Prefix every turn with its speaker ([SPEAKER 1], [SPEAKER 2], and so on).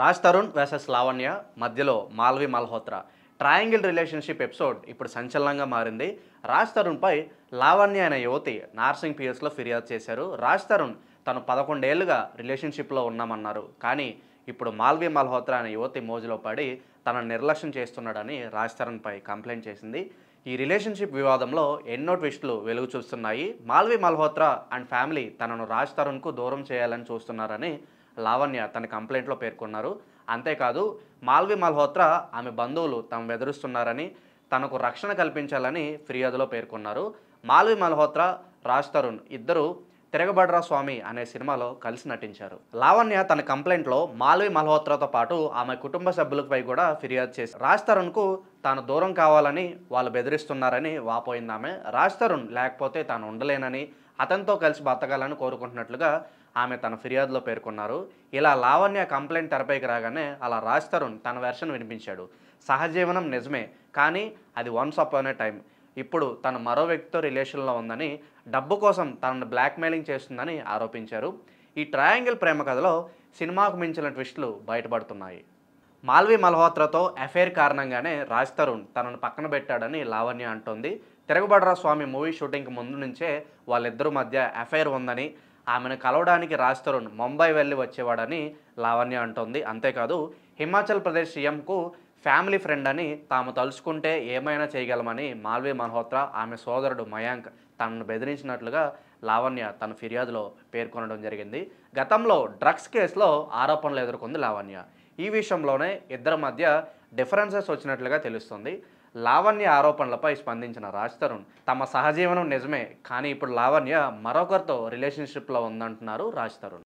[SPEAKER 1] Raj Tarun versus Lavanya మధ్యలో Malvi Malhotra triangle relationship episode ఇప్పుడు సంచలనంగా మారింది. రాజ్ తరుణ్పై లావణ్య అనే యువతి నార్సింగ్ పిఎస్లో ఫిర్యాదు చేశారు. రాజ్ తరుణ్ తను 11 ఏళ్లుగా రిలేషన్షిప్లో ఉన్నామన్నారు. కానీ ఇప్పుడు మాల్వి మల్హోత్రా అనే యువతి మోజులో పడి తనను నిర్లక్ష్యం చేస్తున్నాడని రాజ్ తరుణ్పై కంప్లైంట్ చేసింది. ఈ రిలేషన్షిప్ వివాదంలో ఎన్నో ట్విస్టులు వెలుగు చూస్తున్నాయి. మాల్వి మల్హోత్రా అండ్ ఫ్యామిలీ తనను రాజ్ తరుణ్కు దూరం చేయాలని చూస్తున్నారని లావణ్య తన కంప్లైంట్లో పేర్కొన్నారు. అంతేకాదు మాల్వి మల్హోత్రా ఆమె బంధువులు తమ బెదిరిస్తున్నారని, తనకు రక్షణ కల్పించాలని ఫిర్యాదులో పేర్కొన్నారు. మాల్వి మల్హోత్రా, రాజ్ తరుణ్ ఇద్దరు తిరగబడ్రా స్వామి అనే సినిమాలో కలిసి నటించారు. లావణ్య తన కంప్లైంట్లో మాల్వి మల్హోత్రాతో పాటు ఆమె కుటుంబ సభ్యులపై కూడా ఫిర్యాదు చేసి రాజ్ తరుణ్కు తాను దూరం కావాలని వాళ్ళు బెదిరిస్తున్నారని వాపోయింది ఆమె. రాజ్ తరుణ్ లేకపోతే తాను ఉండలేనని, అతనితో కలిసి బతకాలని కోరుకుంటున్నట్లుగా ఆమె తన ఫిర్యాదులో పేర్కొన్నారు. ఇలా లావణ్య కంప్లైంట్ తెరపైకి రాగానే అలా రాజ్ తరుణ్ తన వెర్షన్ వినిపించాడు. సహజీవనం నిజమే, కానీ అది వన్స్ అపాన్ ఏ టైం. ఇప్పుడు తను మరో వ్యక్తితో రిలేషన్లో ఉందని, డబ్బు కోసం తనను బ్లాక్మెయిలింగ్ చేస్తుందని ఆరోపించారు. ఈ ట్రయాంగిల్ ప్రేమ కథలో సినిమాకు మించిన ట్విస్టులు బయటపడుతున్నాయి. మాల్వి మల్హోత్రాతో అఫైర్ కారణంగానే రాజ్ తరుణ్ తనను పక్కన పెట్టాడని లావణ్య అంటోంది. తిరగబడ్రా స్వామి మూవీ షూటింగ్కి ముందు నుంచే వాళ్ళిద్దరి మధ్య అఫైర్ ఉందని, ఆమెను కలవడానికి రాజ్ తరుణ్ ముంబై వెళ్ళి వచ్చేవాడని లావణ్య అంటోంది. అంతేకాదు హిమాచల్ ప్రదేశ్ సీఎంకు ఫ్యామిలీ ఫ్రెండ్ అని, తాము తలుచుకుంటే ఏమైనా చేయగలమని మాల్వి మల్హోత్రా ఆమె సోదరుడు మయాంక్ తనను బెదిరించినట్లుగా లావణ్య తన ఫిర్యాదులో పేర్కొనడం జరిగింది. గతంలో డ్రగ్స్ కేసులో ఆరోపణలు ఎదుర్కొంది లావణ్య. ఈ విషయంలోనే ఇద్దరి మధ్య డిఫరెన్సెస్ వచ్చినట్లుగా తెలుస్తుంది. లావణ్య ఆరోపణలపై స్పందించిన రాజ్ తరుణ్ తమ సహజీవనం నిజమే, కానీ ఇప్పుడు లావణ్య మరొకరితో రిలేషన్షిప్లో ఉందంటున్నారు రాజ్ తరుణ్.